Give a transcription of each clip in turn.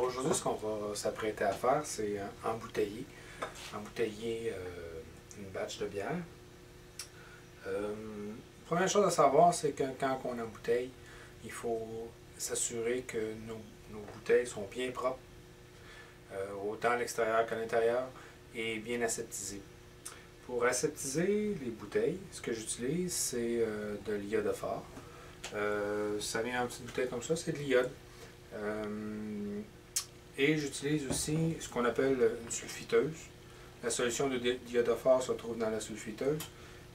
Aujourd'hui, ce qu'on va s'apprêter à faire, c'est embouteiller. Embouteiller une batch de bière. Première chose à savoir, c'est que quand on embouteille, il faut s'assurer que nos bouteilles sont bien propres, autant à l'extérieur qu'à l'intérieur, et bien aseptisées. Pour aseptiser les bouteilles, ce que j'utilise, c'est de l'iodophore. Ça vient en petite bouteille comme ça, c'est de l'iode. Et j'utilise aussi ce qu'on appelle une sulfiteuse. La solution d'iodophore se trouve dans la sulfiteuse.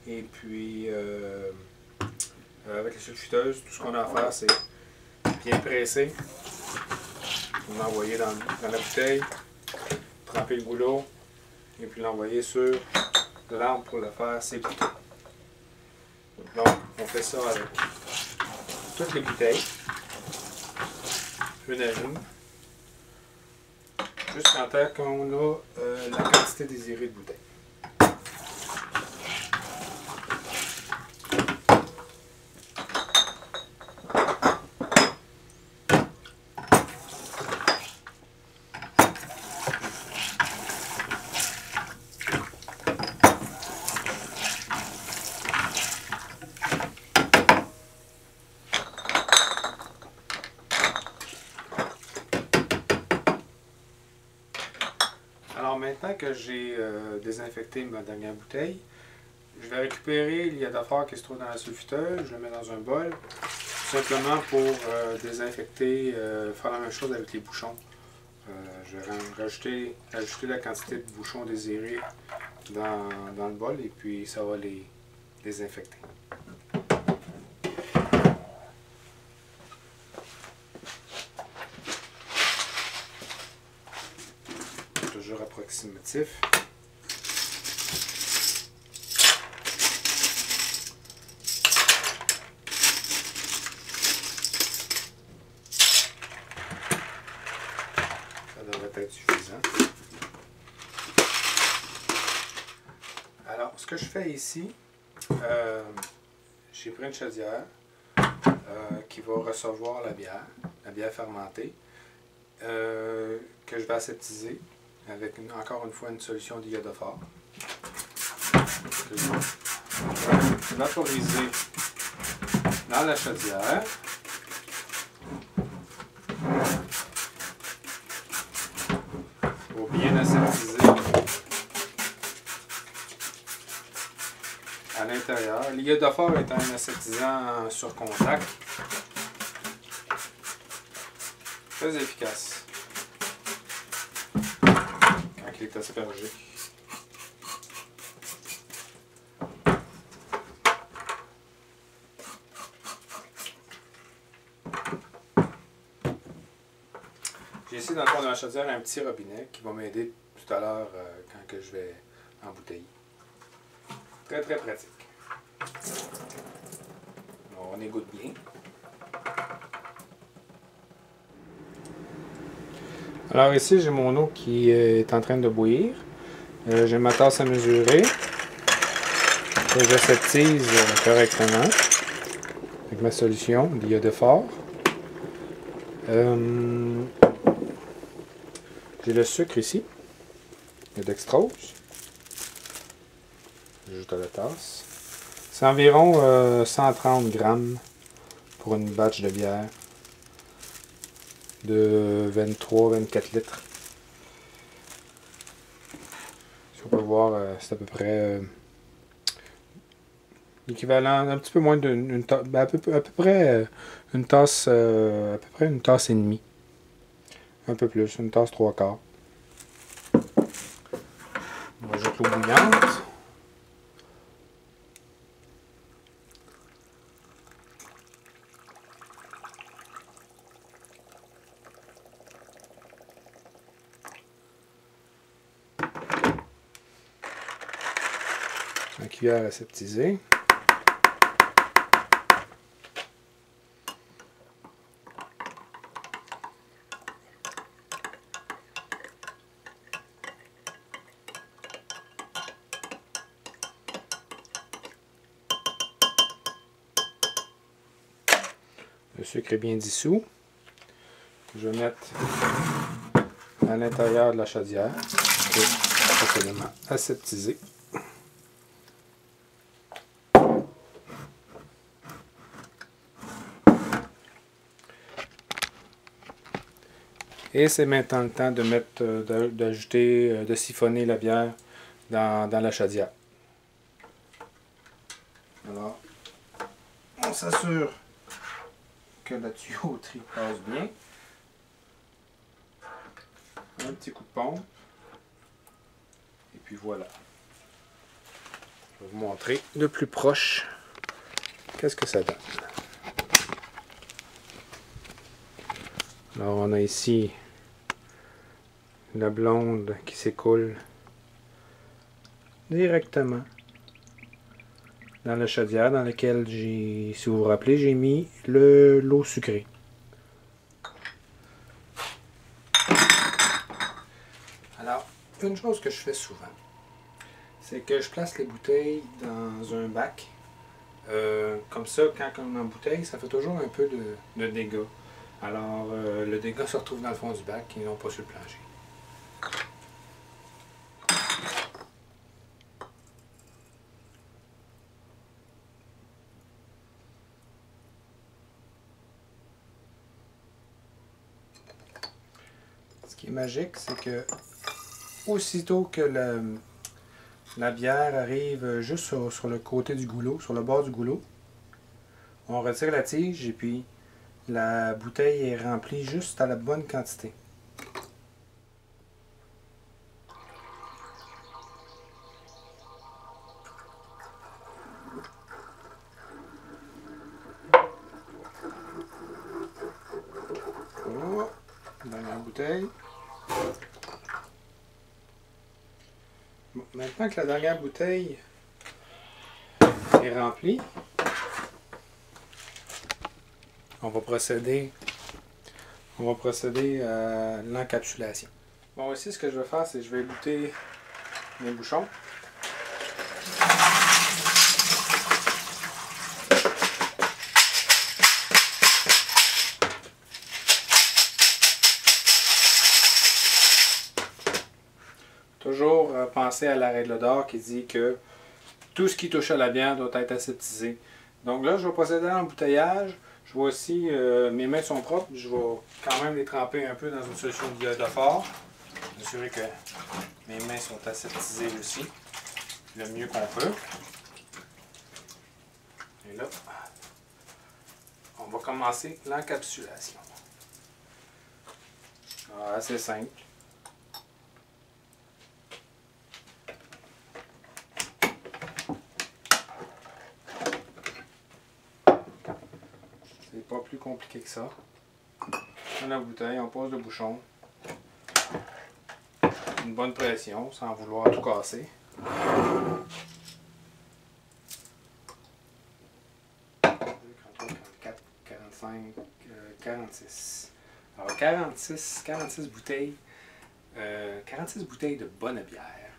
Et puis, avec la sulfiteuse, tout ce qu'on a à faire, c'est bien presser. Vous l'envoyer dans la bouteille, tremper le goulot, et puis l'envoyer sur l'arbre pour le faire s'ébouter. Donc, on fait ça avec toutes les bouteilles, une à une, jusqu'à temps qu'on a la quantité désirée de bouteilles. Alors maintenant que j'ai désinfecté ma dernière bouteille, je vais récupérer l'iodophore qui se trouve dans la sulfiteuse, je le mets dans un bol, tout simplement pour désinfecter, faire la même chose avec les bouchons. Je vais rajouter la quantité de bouchons désirés dans le bol et puis ça va les désinfecter. Toujours approximatif. Ça devrait être suffisant. Alors, ce que je fais ici, j'ai pris une chaudière qui va recevoir la bière fermentée, que je vais aseptiser avec encore une fois une solution d'iodophore. Je vais vaporiser dans la chaudière. Pour bien aseptiser à l'intérieur. L'iodophore étant un aseptisant sur contact, très efficace quand il est aspergé. J'ai ici dans le fond de ma chaudière un petit robinet qui va m'aider tout à l'heure quand que je vais embouteiller. Très très pratique. On égoutte bien. Alors ici j'ai mon eau qui est en train de bouillir. J'ai ma tasse à mesurer. Que j'aseptise correctement avec ma solution d'iodophore. J'ai le sucre ici, le dextrose. J'ajoute à la tasse. C'est environ 130 grammes pour une batch de bière de 23-24 litres. Si on peut voir, c'est à peu près l'équivalent, un petit peu moins d'une tasse, à peu près une tasse, à peu près une tasse et demie. Un peu plus, une tasse 3/4. On ajoute l'eau bouillante. La cuillère aseptisée. Le sucre est bien dissous. Je vais mettre à l'intérieur de la chaudière et précédemment aseptisé. Et c'est maintenant le temps de mettre, d'ajouter, de siphonner la bière dans la chaudière. Alors, on s'assure que la tuyauterie passe bien. Un petit coup de pompe. Et puis voilà. Je vais vous montrer de plus proche qu'est-ce que ça donne. Alors on a ici la blonde qui s'écoule directement dans la chaudière dans laquelle j'ai, si vous vous rappelez, j'ai mis l'eau sucrée. Alors, une chose que je fais souvent, c'est que je place les bouteilles dans un bac. Comme ça, quand on embouteille, ça fait toujours un peu de dégâts. Alors, le dégât se retrouve dans le fond du bac et non pas sur le plancher. Ce qui est magique, c'est que aussitôt que la bière arrive juste sur le côté du goulot, sur le bord du goulot, on retire la tige et puis la bouteille est remplie juste à la bonne quantité. Voilà, dernière bouteille. Bon, maintenant que la dernière bouteille est remplie, on va procéder à l'encapsulation. Bon, ici, ce que je vais faire, c'est que je vais égoutter mes bouchons. Toujours penser à la règle d'or qui dit que tout ce qui touche à la bière doit être aseptisé. Donc là, je vais procéder à l'embouteillage. Je vois aussi, mes mains sont propres. Je vais quand même les tremper un peu dans une solution d'iodophore. M'assurer que mes mains sont aseptisées aussi, le mieux qu'on peut. Et là, on va commencer l'encapsulation. Assez simple. C'est pas plus compliqué que ça. Dans la bouteille, on pose le bouchon. Une bonne pression, sans vouloir tout casser. 44, 45, 46. Alors 46 bouteilles. 46 bouteilles de bonne bière.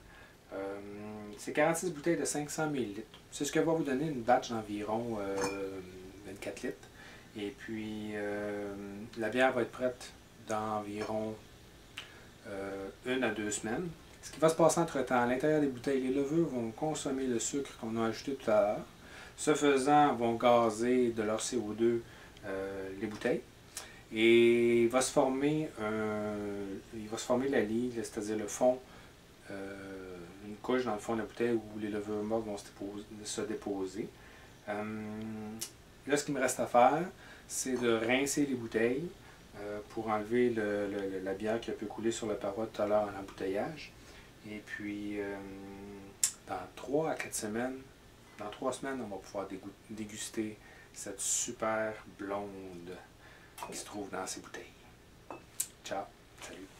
C'est 46 bouteilles de 500 ml. C'est ce que va vous donner une batch d'environ 24 litres. Et puis, la bière va être prête dans environ 1 à 2 semaines. Ce qui va se passer entre-temps, à l'intérieur des bouteilles, les levures vont consommer le sucre qu'on a ajouté tout à l'heure. Ce faisant, vont gazer de leur CO2 les bouteilles. Et il va se former la ligne, c'est-à-dire le fond, une couche dans le fond de la bouteille où les levures mortes vont se déposer. Là, ce qu'il me reste à faire, c'est de rincer les bouteilles pour enlever la bière qui a pu couler sur la paroi tout à l'heure en embouteillage. Et puis, dans 3 à 4 semaines, dans 3 semaines, on va pouvoir déguster cette super blonde qui se trouve dans ces bouteilles. Ciao, salut!